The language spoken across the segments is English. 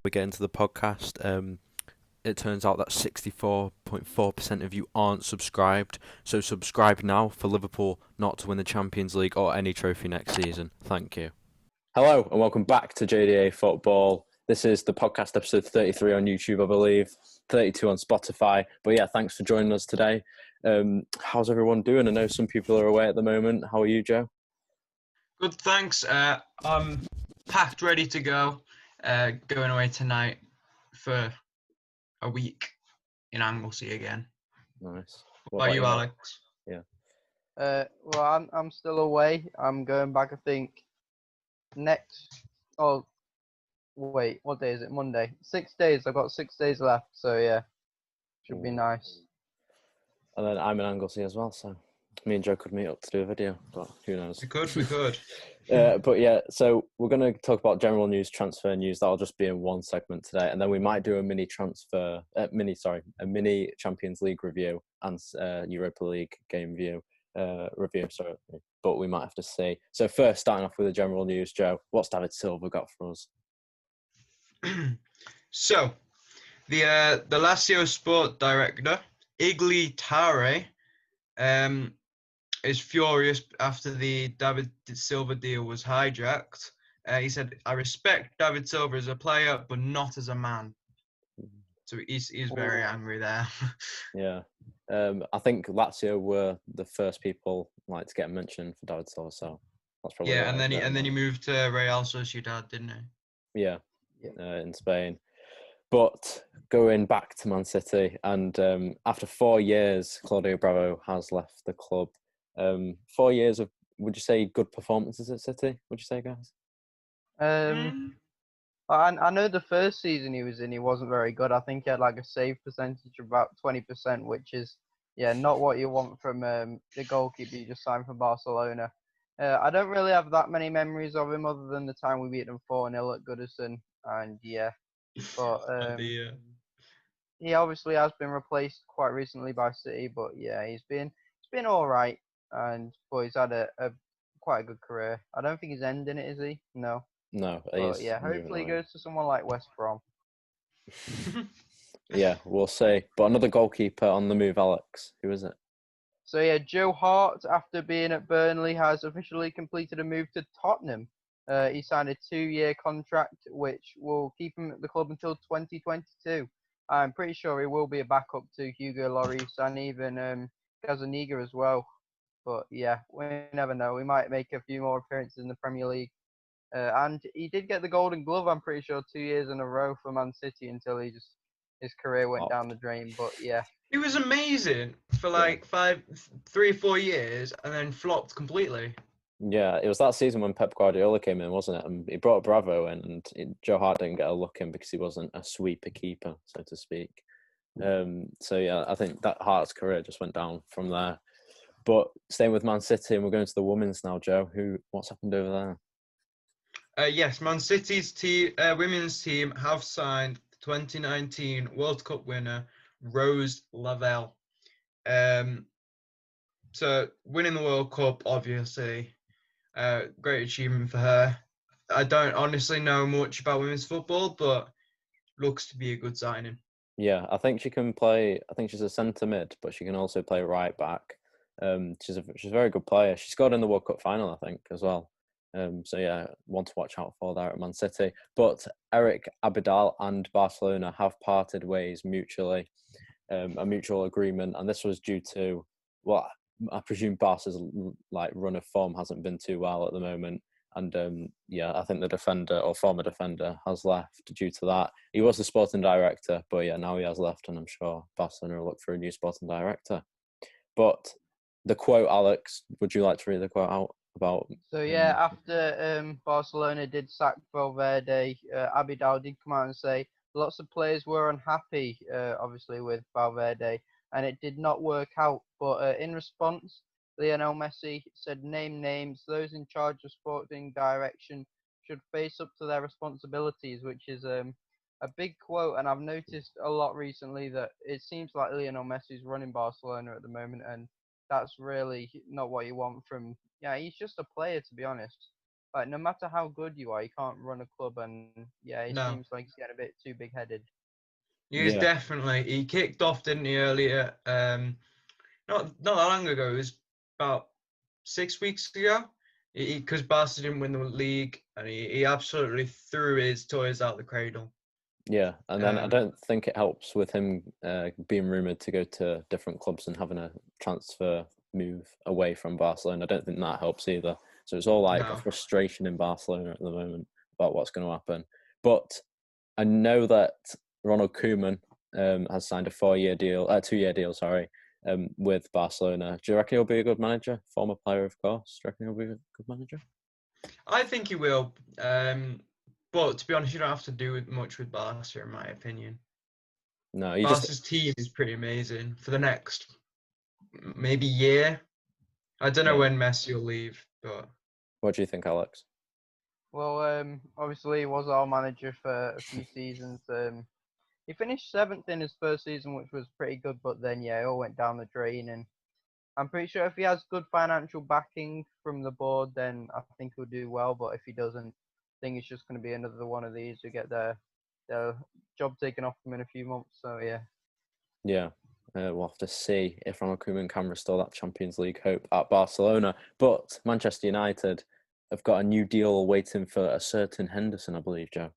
we get into the podcast, it turns out that 64.4% of you aren't subscribed. So subscribe now for Liverpool not to win the Champions League or any trophy next season. Thank you. Hello and welcome back to JDA Football. This is the podcast episode 33 on YouTube, I believe, 32 on Spotify. But yeah, thanks for joining us today. How's everyone doing? I know some people are away at the moment. How are you, Joe? Good, thanks. I'm packed, ready to go. Going away tonight for a week in Anglesey again. Nice. What about you, Alex? Yeah. Well, I'm still away. I'm going back, I think, next. Oh, wait, what day is it? Monday. 6 days. I've got 6 days left. So yeah, should be nice. And then I'm in Anglesey as well, so me and Joe could meet up to do a video, but who knows? We could. But yeah, so we're going to talk about general news, transfer news. That'll just be in one segment today, and then we might do a mini Champions League review and Europa League game review. But we might have to see. So first, starting off with the general news, Joe, what's David Silva got for us? So, the Lazio sport director, Igli Tare, is furious after the David Silva deal was hijacked. He said, "I respect David Silva as a player, but not as a man." So he's very angry there. Yeah. I think Lazio were the first people to get mentioned for David Silva, so that's probably and then he moved to Real Sociedad, didn't he? Yeah. In Spain. But going back to Man City, and after 4 years, Claudio Bravo has left the club. 4 years of, would you say, good performances at City? Would you say, guys? I know the first season he was in, he wasn't very good. I think he had a save percentage of about 20%, which is not what you want from the goalkeeper you just signed for Barcelona. I don't really have that many memories of him other than the time we beat them 4-0 at Goodison, and but he obviously has been replaced quite recently by City, but he's been all right, but he's had a quite a good career. I don't think he's ending it, is he? No. No. But hopefully he goes to someone like West Brom. Yeah, we'll see. But another goalkeeper on the move, Alex. Who is it? So Joe Hart, after being at Burnley, has officially completed a move to Tottenham. He signed a 2-year contract, which will keep him at the club until 2022. I'm pretty sure he will be a backup to Hugo Lloris and even Gazaniga as well. But we never know. We might make a few more appearances in the Premier League. And he did get the Golden Glove, I'm pretty sure, 2 years in a row for Man City until his career went down the drain. But he was amazing for 3 or 4 years and then flopped completely. Yeah, it was that season when Pep Guardiola came in, wasn't it? And he brought Bravo in, and Joe Hart didn't get a look in because he wasn't a sweeper keeper, so to speak. I think that Hart's career just went down from there. But staying with Man City, and we're going to the women's now, Joe. What's happened over there? Yes, Man City's women's team have signed the 2019 World Cup winner, Rose Lavelle. So winning the World Cup, obviously, great achievement for her. I don't honestly know much about women's football, but looks to be a good signing. Yeah, I think she can play. I think she's a centre mid, but she can also play right back. She's a very good player. She scored in the World Cup final, I think, as well. One to watch out for there at Man City. But Eric Abidal and Barcelona have parted ways mutually, a mutual agreement, and this was due to I presume Barca's run of form hasn't been too well at the moment, and I think the defender or former defender has left due to that. He was the sporting director, but now he has left, and I'm sure Barcelona will look for a new sporting director. But the quote, Alex, would you like to read the quote out about? So after Barcelona did sack Valverde, Abidal did come out and say lots of players were unhappy, obviously with Valverde, and it did not work out. But in response, Lionel Messi said, "Name names. Those in charge of sporting direction should face up to their responsibilities," which is a big quote. And I've noticed a lot recently that it seems like Lionel Messi's running Barcelona at the moment, and that's really not what you want from. He's just a player, to be honest. like no matter how good you are, you can't run a club, and yeah, it No. seems like he's getting a bit too big-headed. He is Yeah. definitely. He kicked off, didn't he, earlier? Not that long ago. It was about 6 weeks ago. Because Barca didn't win the league, and he absolutely threw his toys out the cradle. Yeah, and then I Um, don't think it helps with him being rumoured to go to different clubs and having a transfer move away from Barcelona. I don't think that helps either. So it's all like a No. frustration in Barcelona at the moment about what's going to happen. But I know that Ronald Koeman has signed a 2-year deal, with Barcelona. Do you reckon he'll be a good manager? Former player, of course. Do you reckon he'll be a good manager? I think he will. But to be honest, you don't have to do much with Barca, in my opinion. No, he just. Barca's team is pretty amazing for the next maybe year. I don't know Yeah. when Messi will leave, but What do you think, Alex? Well, obviously he was our manager for a few seasons. He finished 7th in his first season, which was pretty good, but then yeah, it all went down the drain. And I'm pretty sure if he has good financial backing from the board, then I think he'll do well. But if he doesn't, I think it's just going to be another one of these who get their job taken off them in a few months. So yeah. Yeah, we'll have to see if Ronald Koeman can restore that Champions League hope at Barcelona. But Manchester United have got a new deal waiting for a certain Henderson, I believe, Joe.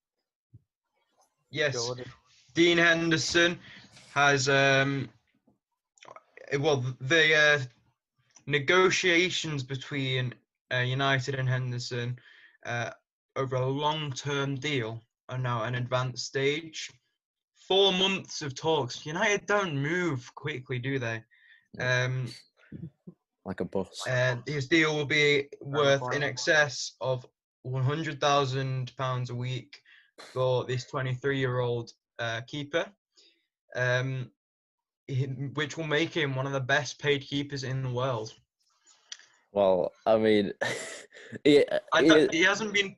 yes, Jordan. Dean Henderson has the negotiations between United and Henderson over a long-term deal are now at an advanced stage. 4 months of talks. United don't move quickly, do they? Like a bus. His deal will be worth point. in excess of £100,000 a week for this 23-year-old keeper, which will make him one of the best paid keepers in the world. Well, I mean, He hasn't been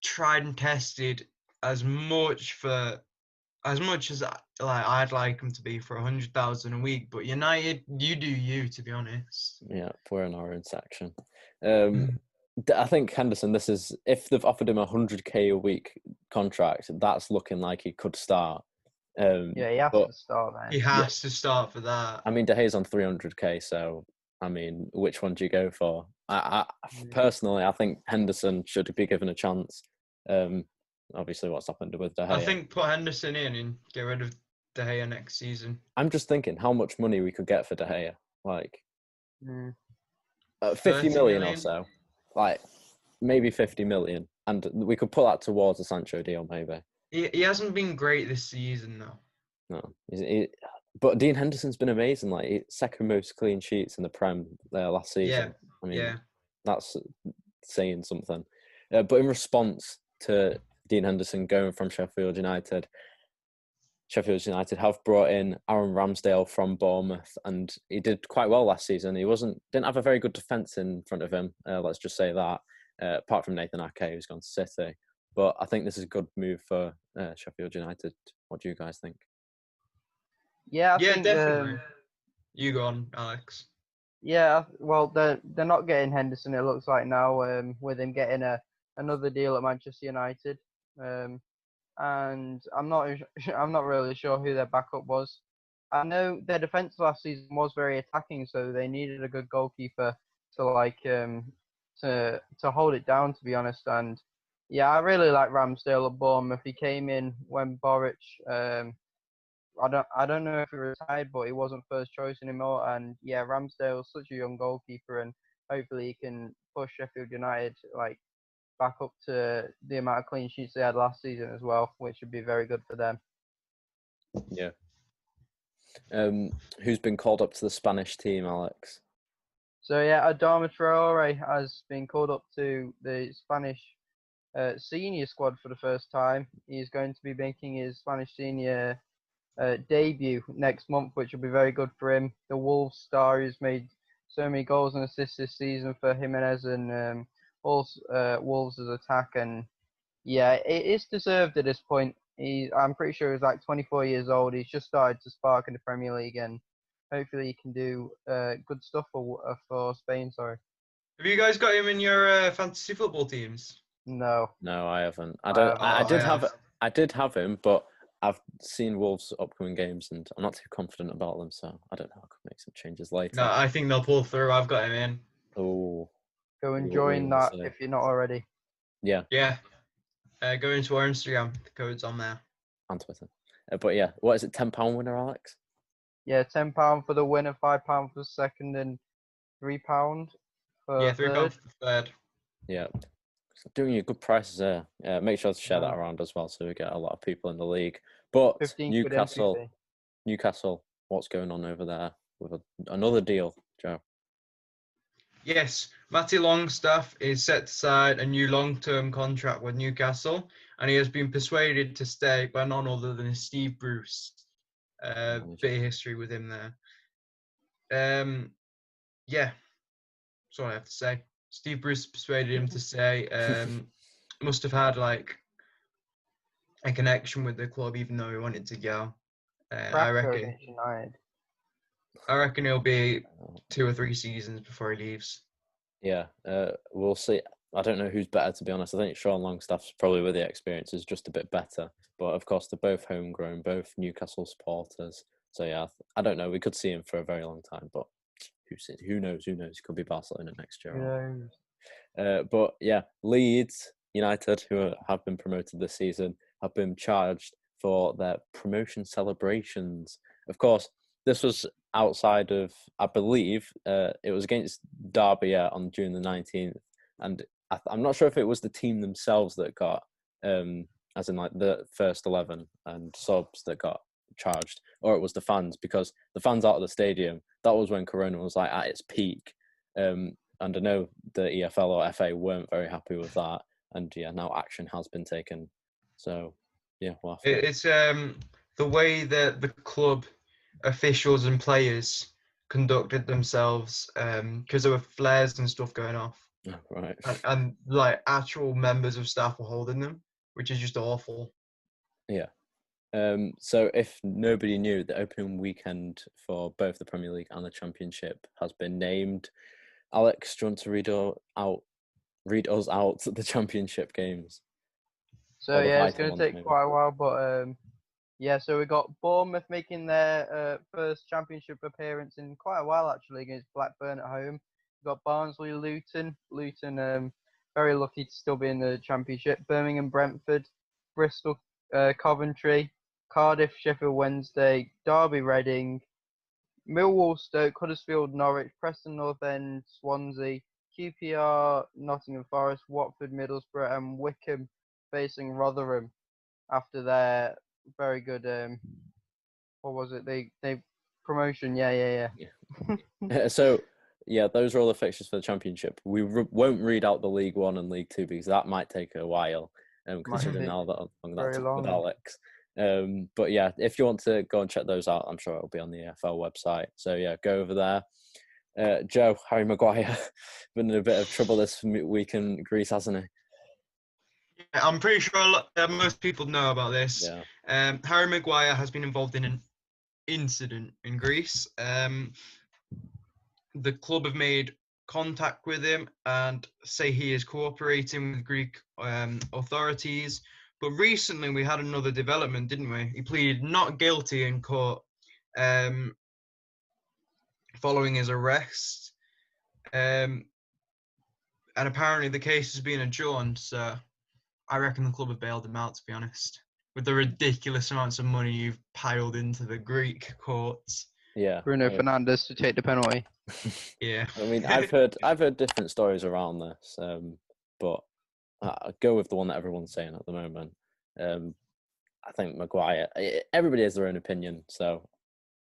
tried and tested as much as I'd like him to be for 100,000 a week. But United, you do you, to be honest. yeah, we're in our own section. I think Henderson, this is, if they've offered him 100k a week contract, that's looking like he could start. Yeah, he has but to start then. He has to start for that. I mean, De Gea's on 300k, so I mean, which one do you go for? I personally, I think Henderson should be given a chance. Obviously, what's happened with De Gea. I think put Henderson in and get rid of De Gea next season. I'm just thinking how much money we could get for De Gea, like 50 30 million or million? so, like maybe 50 million, and we could put that towards a Sancho deal, maybe. He hasn't been great this season, though. No, but Dean Henderson's been amazing. Like second most clean sheets in the Prem last season. Yeah, I mean, yeah. that's saying something. But in response to Dean Henderson going from Sheffield United have brought in Aaron Ramsdale from Bournemouth, and he did quite well last season. He didn't have a very good defence in front of him. Let's just say that. Apart from Nathan Ake, who's gone to City. But I think this is a good move for Sheffield United. What do you guys think? Yeah, I think definitely. You go on, Alex. Yeah, well, they're not getting Henderson. It looks like now, with him getting another deal at Manchester United, and I'm not really sure who their backup was. I know their defense last season was very attacking, so they needed a good goalkeeper to hold it down, to be honest. And yeah, I really like Ramsdale at Bournemouth. He came in when Boric. I don't know if he retired, but he wasn't first choice anymore. And yeah, Ramsdale's such a young goalkeeper, and hopefully he can push Sheffield United back up to the amount of clean sheets they had last season as well, which would be very good for them. Yeah. Who's been called up to the Spanish team, Alex? So yeah, Adama Traore has been called up to the Spanish senior squad for the first time. He's going to be making his Spanish senior debut next month, which will be very good for him. The Wolves star who's made so many goals and assists this season for Jimenez and Wolves' attack, and yeah, it is deserved at this point. I'm pretty sure he's like 24 years old. He's just started to spark in the Premier League, and hopefully he can do good stuff for Spain. Sorry. Have you guys got him in your fantasy football teams? No. No, I haven't. I I don't. haven't. I Oh, did I have. have. I did have him, but I've seen Wolves' upcoming games, and I'm not too confident about them. So I don't know. I could make some changes later. No, I think they'll pull through. I've got him in. Oh, Go and we join will that see. if you're not already. Yeah, Yeah. Go into our Instagram. The code's on there. on Twitter. But yeah, what is it? £10 winner, Alex? Yeah, £10 for the winner, £5 for second, and £3 for Yeah, £3 third. for the third. Yeah, so doing you good prices there. Make sure to share that Yeah. around as well, so we get a lot of people in the league. But 15 quid entry fee. Newcastle, what's going on over there with another deal, Joe? Yes, Matty Longstaff is set to sign a new long-term contract with Newcastle, and he has been persuaded to stay by none other than Steve Bruce. Bit of history with him there. Yeah, that's all I have to say. Steve Bruce persuaded him to stay. Must have had like a connection with the club, even though he wanted to go. I Fracco reckon. against United. I reckon it'll be 2 or 3 seasons before he leaves. Yeah, we'll see. I don't know who's better, to be honest. I think Sean Longstaff's probably with the experience is just a bit better. But of course, they're both homegrown, both Newcastle supporters. So yeah, I don't know. We could see him for a very long time, but who knows? Who knows? Could be Barcelona next year. But yeah, Leeds United, who have been promoted this season, have been charged for their promotion celebrations. Of course, this was outside of, I believe, it was against Derby on June the 19th. And I'm not sure if it was the team themselves that got, as in like the first 11 and subs that got charged, or it was the fans, because the fans out of the stadium, that was when Corona was like at its peak. And I know the EFL or FA weren't very happy with that. And yeah, now action has been taken. So yeah, we'll have to... It's the way that the club officials and players conducted themselves, because there were flares and stuff going off, Right. and like actual members of staff were holding them, which is just awful. Yeah. So if nobody knew, the opening weekend for both the Premier League and the Championship has been named. Alex, do you want to read us out the Championship games? So yeah, it's going to take quite a while, but yeah. So we got Bournemouth making their first Championship appearance in quite a while actually against Blackburn at home. We got Barnsley, Luton. Luton, very lucky to still be in the Championship. Birmingham, Brentford, Bristol, Coventry, Cardiff, Sheffield Wednesday, Derby, Reading, Millwall, Stoke, Huddersfield, Norwich, Preston North End, Swansea, QPR, Nottingham Forest, Watford, Middlesbrough, and Wickham facing Rotherham after their very good what was it? They promotion. Yeah. So yeah, those are all the fixtures for the Championship. We won't read out the League One and League Two because that might take a while. Considering how long that took with Alex. But yeah, if you want to go and check those out, I'm sure it'll be on the EFL website. So yeah, go over there. Joe, Harry Maguire, been in a bit of trouble this week in Greece, hasn't he? Yeah, I'm pretty sure most people know about this. Yeah. Harry Maguire has been involved in an incident in Greece. The club have made contact with him and say he is cooperating with Greek authorities. But recently we had another development, didn't we? He pleaded not guilty in court following his arrest. And apparently the case has been adjourned, so I reckon the club have bailed him out, to be honest, with the ridiculous amounts of money you've piled into the Greek courts. Yeah. Bruno Fernandes to take the penalty. Yeah. I mean, I've heard different stories around this, but I'll go with the one that everyone's saying at the moment. I think Maguire. Everybody has their own opinion, so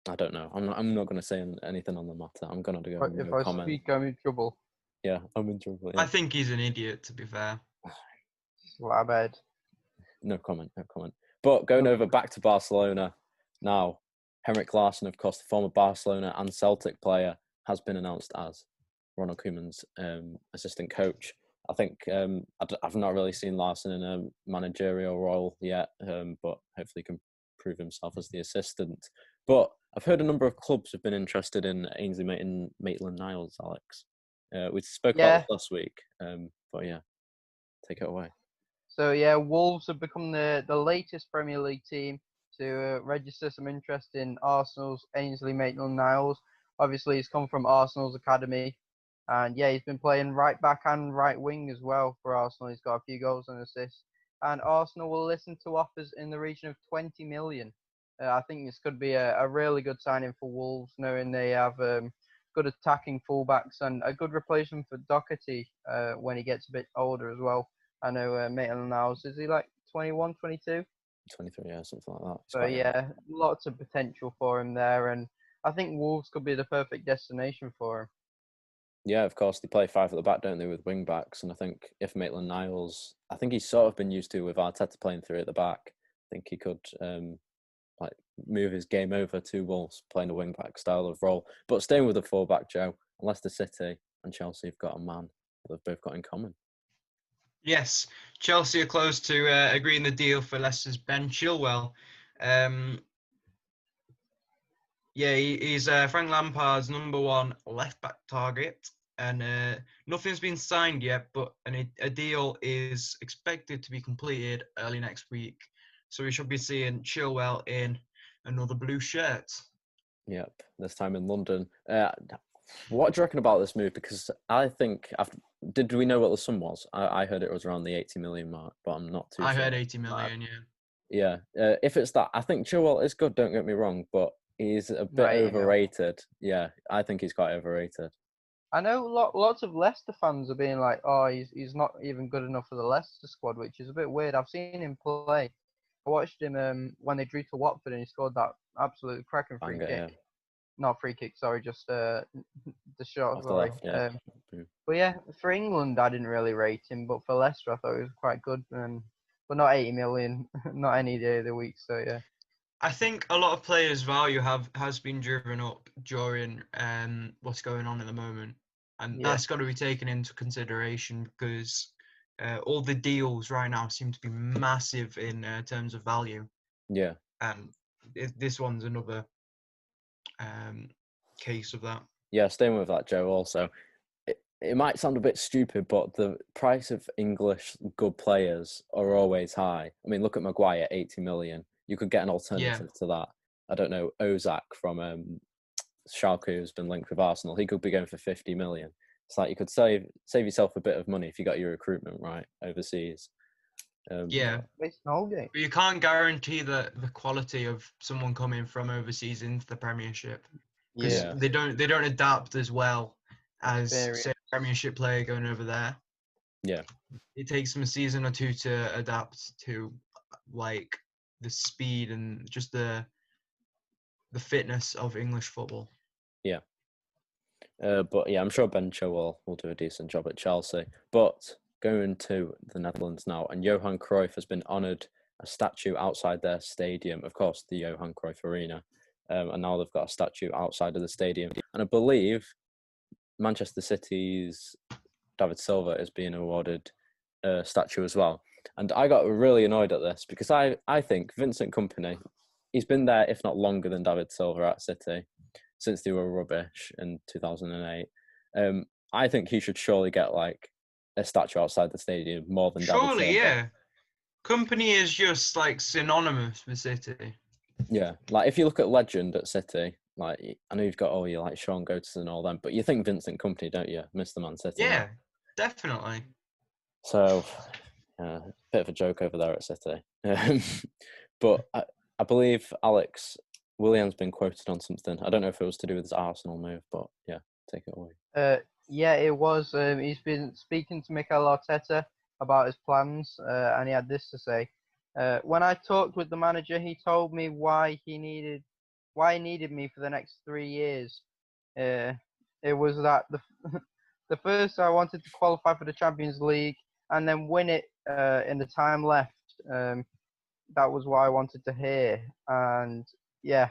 I don't know. I'm not going to say anything on the matter. I'm going to go. If I comment. speak, I'm in trouble. Yeah, I'm in trouble. Yeah. I think he's an idiot, to be fair. Slabhead. No comment. But going over back to Barcelona now, Henrik Larsson, of course, the former Barcelona and Celtic player, has been announced as Ronald Koeman's assistant coach. I think I've not really seen Larsson in a managerial role yet, but hopefully he can prove himself as the assistant. But I've heard a number of clubs have been interested in Ainsley Maitland-Niles, Alex. We spoke about this last week, but yeah, take it away. So yeah, Wolves have become the latest Premier League team to register some interest in Arsenal's Ainsley Maitland-Niles. Obviously, he's come from Arsenal's academy, and yeah, he's been playing right back and right wing as well for Arsenal. He's got a few goals and assists, and Arsenal will listen to offers in the region of 20 million. I think this could be a really good signing for Wolves, knowing they have good attacking fullbacks and a good replacement for Doherty when he gets a bit older as well. I know Maitland-Niles, is he like 21, 22? 23, yeah, something like that. So yeah, lots of potential for him there, and I think Wolves could be the perfect destination for him. Yeah, of course, they play 5 at the back, don't they, with wing backs? And I think if Maitland-Niles, I think he's sort of been used to with Arteta playing 3 at the back. I think he could like move his game over to Wolves, playing a wing back style of role. But staying with the 4-back, Joe, Leicester City and Chelsea have got a man that they've both got in common. Yes, Chelsea are close to agreeing the deal for Leicester's Ben Chilwell. Yeah, he's Frank Lampard's #1 left-back target, and nothing's been signed yet, but a deal is expected to be completed early next week. So we should be seeing Chilwell in another blue shirt. Yep, this time in London. What do you reckon about this move? Because I think, did we know what the sum was? I heard it was around the 80 million mark, but I'm not too sure. I heard 80 million, yeah. Yeah, if it's that, I think Chilwell is good, don't get me wrong, but he's a bit overrated. Yeah, I think he's quite overrated. I know lots of Leicester fans are being like, oh, he's not even good enough for the Leicester squad, which is a bit weird. I've seen him play. I watched him when they drew to Watford and he scored that absolute cracking free kick. Yeah. Not free kick, sorry, just the shot. Off the left, yeah. But yeah, for England, I didn't really rate him, but for Leicester, I thought he was quite good. But not 80 million, not any day of the week. So yeah. I think a lot of players' value has been driven up during what's going on at the moment, and that's got to be taken into consideration because all the deals right now seem to be massive in terms of value. Yeah. And this one's another case of that. Yeah, staying with that, Joe, also, it might sound a bit stupid, but the price of English good players are always high. I mean, look at Maguire, 80 million. You could get an alternative to that. I don't know, Ozak from Schalke, who's been linked with Arsenal. He could be going for 50 million. It's like you could save yourself a bit of money if you got your recruitment right overseas. But you can't guarantee the quality of someone coming from overseas into the Premiership because they don't adapt as well as say a Premiership player going over there. Yeah, it takes them a season or two to adapt to like the speed and just the fitness of English football. Yeah. But yeah, I'm sure Ben Chilwell will do a decent job at Chelsea. But going to the Netherlands now, and Johan Cruyff has been honoured a statue outside their stadium, of course, the Johan Cruyff Arena. And now they've got a statue outside of the stadium. And I believe Manchester City's David Silva is being awarded a statue as well. And I got really annoyed at this because I think Vincent Kompany, he's been there, if not longer than David Silva at City, since they were rubbish in 2008. I think he should surely get like a statue outside the stadium more than David Silva. Surely, yeah. Kompany is just like synonymous with City. Yeah, like if you look at legend at City, like I know you've got all your like Sean Goatis and all them, but you think Vincent Kompany, don't you, Mr. Man City? Yeah, definitely. So, bit of a joke over there at City. But I believe Alex Willian's been quoted on something. I don't know if it was to do with his Arsenal move, but yeah, take it away. Yeah, it was. He's been speaking to Mikel Arteta about his plans, and he had this to say. When I talked with the manager, he told me why he needed me for the next 3 years. It was that the first I wanted to qualify for the Champions League and then win it in the time left. That was what I wanted to hear. And yeah,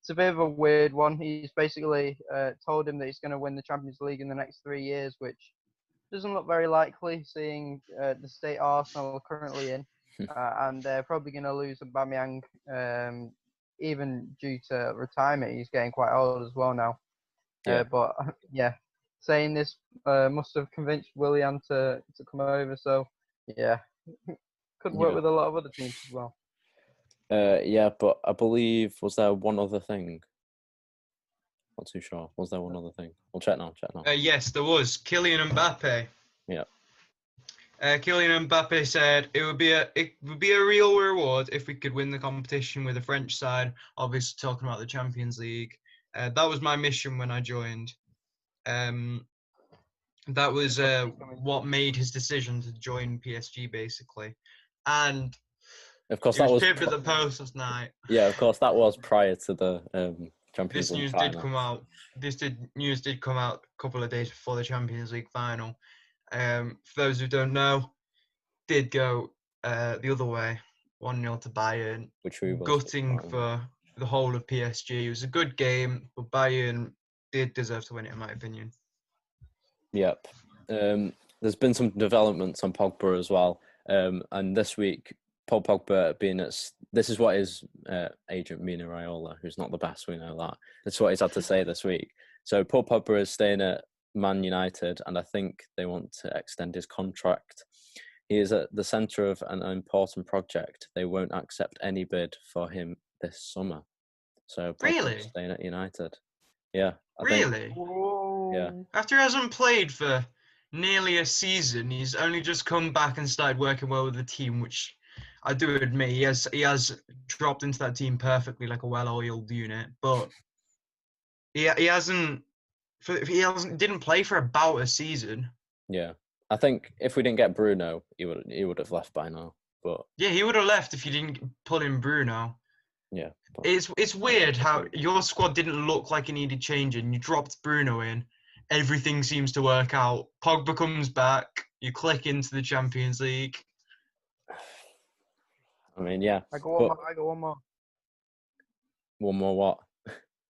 it's a bit of a weird one. He's basically told him that he's going to win the Champions League in the next 3 years, which doesn't look very likely, seeing the state Arsenal are currently in. And they're probably going to lose Aubameyang, even due to retirement. He's getting quite old as well now. Yeah. But yeah, saying this must have convinced Willian to come over. So yeah, could work Yeah. with a lot of other teams as well. Yeah, but I believe, was there one other thing? Not too sure. Was there one other thing? We'll check now. Yes, there was. Kylian Mbappe. Yeah. Kylian Mbappe said it would be a real reward if we could win the competition with the French side. Obviously, talking about the Champions League. That was my mission when I joined. That was what made his decision to join PSG, basically. And Of course, he that was was pipped at the post last night. yeah. Of course, that was prior to the Champions This League news final. did come out. News did come out a couple of days before the Champions League final. For those who don't know, did go the other way, 1-0 to Bayern. Which we will Gutting speak about. for the whole of PSG. It was a good game, but Bayern did deserve to win it, in my opinion. Yep. There's been some developments on Pogba as well. And this week, Paul Pogba being at... This is what his agent, Mina Raiola, who's not the best, we know that. That's what he's had to say this week. So Paul Pogba is staying at Man United, and I think they want to extend his contract. He is at the centre of an important project. They won't accept any bid for him this summer. So Pogba's Really? staying at United. Yeah. Really? Yeah. After he hasn't played for nearly a season, he's only just come back and started working well with the team, which I do admit he has dropped into that team perfectly like a well-oiled unit. But he didn't play for about a season. Yeah. I think if we didn't get Bruno, he would have left by now. But Yeah, he would have left if you didn't pull in Bruno. yeah. But It's weird how your squad didn't look like it needed changing. You dropped Bruno in, everything seems to work out. Pogba comes back, you click into the Champions League. I mean, yeah. I got one more. One more what?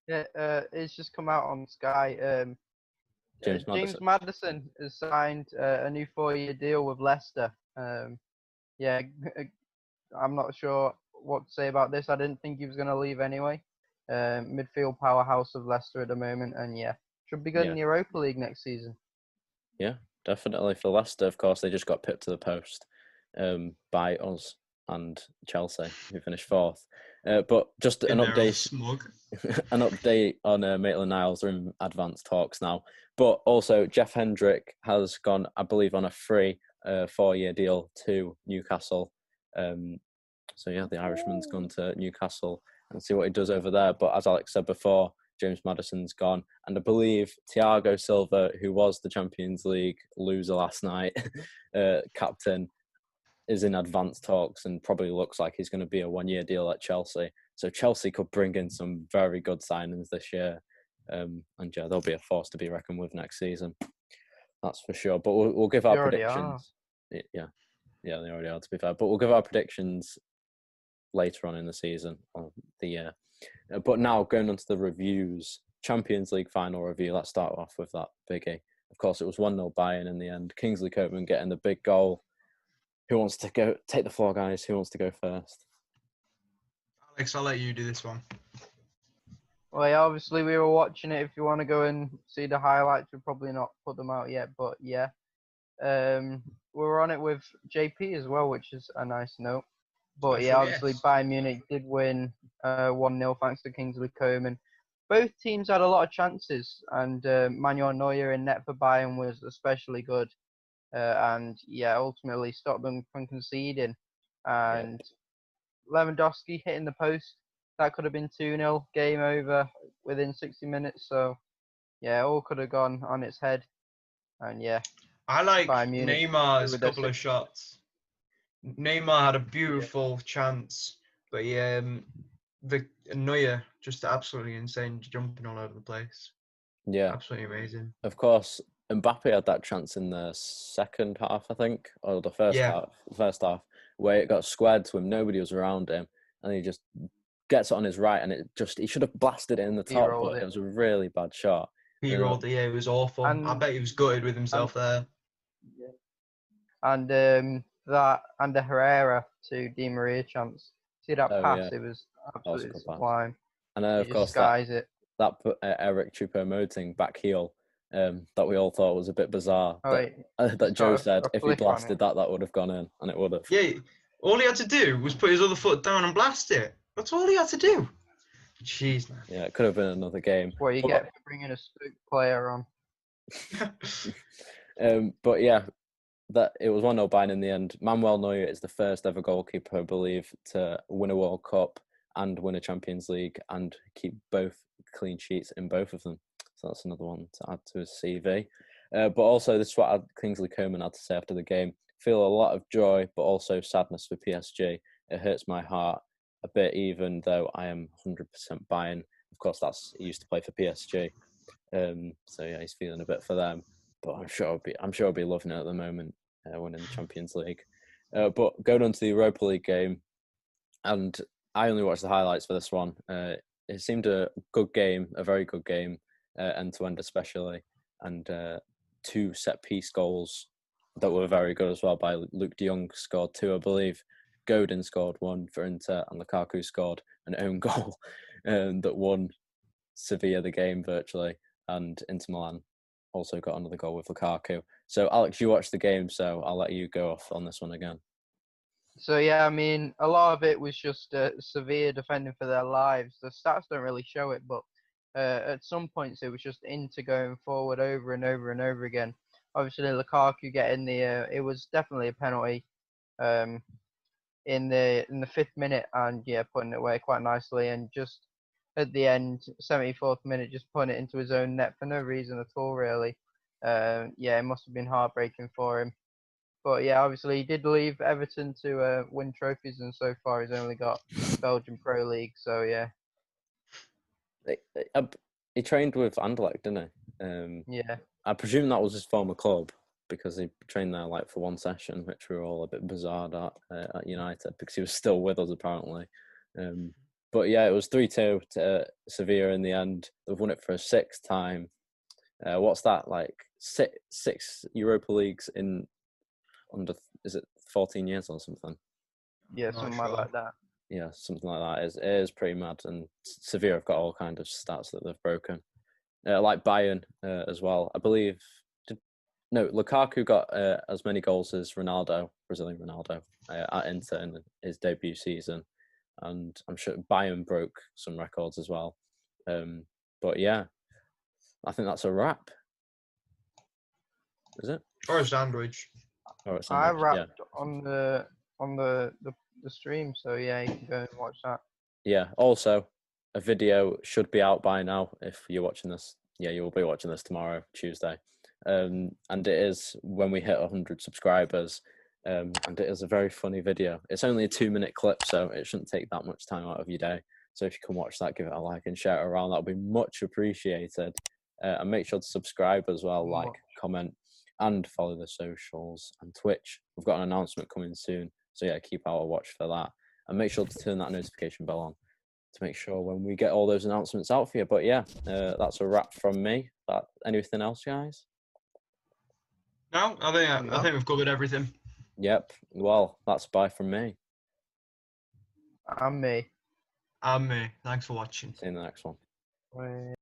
Yeah, it's just come out on Sky. James Maddison has signed a new 4-year deal with Leicester. Yeah, I'm not sure what to say about this. I didn't think he was going to leave anyway. Midfield powerhouse of Leicester at the moment, and yeah, should be good in the Europa League next season. Yeah, definitely for Leicester. Of course, they just got pipped to the post by us and Chelsea, who finished fourth. But just an update. Smug. An update on Maitland-Niles. They're in advanced talks now. But also, Jeff Hendrick has gone, I believe, on a free 4-year deal to Newcastle. So yeah, the Irishman's gone to Newcastle and see what he does over there. But as Alex said before, James Maddison's gone. And I believe Thiago Silva, who was the Champions League loser last night, captain, is in advanced talks and probably looks like he's going to be a 1-year deal at Chelsea. So Chelsea could bring in some very good signings this year. And yeah, they'll be a force to be reckoned with next season. That's for sure. But we'll give our predictions. Yeah, they already are, to be fair. But we'll give our predictions later on in the season or the year. But now going on to the reviews. Champions League final review. Let's start off with that biggie. Of course, it was 1-0 Bayern in the end. Kingsley Coman getting the big goal. Who wants to go? Take the floor, guys. Who wants to go first? Alex, I'll let you do this one. Well, yeah, obviously we were watching it. If you want to go and see the highlights, we'll probably not put them out yet. But yeah, we were on it with JP as well, which is a nice note. But yeah, obviously Bayern Munich did win 1-0 thanks to Kingsley Coman. Both teams had a lot of chances, and Manuel Neuer in net for Bayern was especially good. And yeah, ultimately stopped them from conceding. And Lewandowski hitting the post, that could have been 2-0, game over within 60 minutes. So yeah, all could have gone on its head. And yeah, I like Neymar's couple of shots. Neymar had a beautiful chance, but yeah, the Neuer just absolutely insane, jumping all over the place. Yeah, absolutely amazing. Of course, Mbappe had that chance in the second half, I think, or the first half, where it got squared to him. Nobody was around him, and he just gets it on his right, and he should have blasted it in the top, but it was a really bad shot. He rolled it. Yeah, it was awful. I bet he was gutted with himself there. Yeah. And that and the Herrera to Di Maria chance. See that pass? It was absolutely sublime. And of course, that Eric Choupo-Moting back heel that we all thought was a bit bizarre. Oh, wait, That it's Joe got said a if he flick on blasted it. that would have gone in, and it would have. Yeah, all he had to do was put his other foot down and blast it. That's all he had to do. Jeez, man. Yeah, it could have been another game. That's what you get for bringing a Stoke player on. But yeah, that it was 1-0 Bayern in the end. Manuel Neuer is the first ever goalkeeper, I believe, to win a World Cup and win a Champions League and keep both clean sheets in both of them. So that's another one to add to his CV. But also, this is what Kingsley Coman had to say after the game. Feel a lot of joy, but also sadness for PSG. It hurts my heart a bit, even though I am 100% Bayern. Of course, he used to play for PSG. So yeah, he's feeling a bit for them. But I'm sure he'll be loving it at the moment, winning the Champions League. But going on to the Europa League game, and I only watched the highlights for this one. It seemed a good game, a very good game, end to end especially, and 2 set piece goals that were very good as well by Luke de Jong scored 2, I believe. Godin scored 1 for Inter, and Lukaku scored an own goal that won Sevilla the game virtually, and Inter Milan also got another goal with Lukaku. So Alex, you watched the game, so I'll let you go off on this one again. So yeah, I mean, a lot of it was just Sevilla defending for their lives. The stats don't really show it, but at some points it was just Inter going forward over and over and over again. Obviously, Lukaku getting it was definitely a penalty in the 5th minute, and yeah, putting it away quite nicely, and just at the end, 74th minute, just putting it into his own net for no reason at all, really. Yeah, it must have been heartbreaking for him. But yeah, obviously he did leave Everton to win trophies, and so far he's only got Belgian Pro League. So yeah. He trained with Anderlecht, didn't he? Yeah. I presume that was his former club because he trained there like for one session, which we were all a bit bizarre at United because he was still with us apparently. But yeah, it was 3-2 to Sevilla in the end. They've won it for a 6th time. What's that like? Six Europa Leagues in under, is it 14 years or something? Yeah, something like that. Yeah, something like that. It is pretty mad, and Sevilla have got all kind of stats that they've broken. Like Bayern as well. I believe. Lukaku got as many goals as Ronaldo, Brazilian Ronaldo, at Inter in his debut season, and I'm sure Bayern broke some records as well. But yeah, I think that's a wrap. Is it? Or a sandwich. I wrapped on the stream, so yeah, you can go and watch that. Yeah. Also, a video should be out by now if you're watching this. Yeah, you will be watching this tomorrow, Tuesday. And it is when we hit 100 subscribers. And it is a very funny video. It's only a 2-minute clip, so it shouldn't take that much time out of your day. So if you can watch that, give it a like and share it around. That'll be much appreciated. And make sure to subscribe as well, like, comment, and follow the socials and Twitch. We've got an announcement coming soon. So yeah, keep out a watch for that. And make sure to turn that notification bell on to make sure when we get all those announcements out for you. But yeah, that's a wrap from me. Anything else, guys? No, I think we've covered everything. Yep. Well, that's bye from me. And me. And me. Thanks for watching. See you in the next one.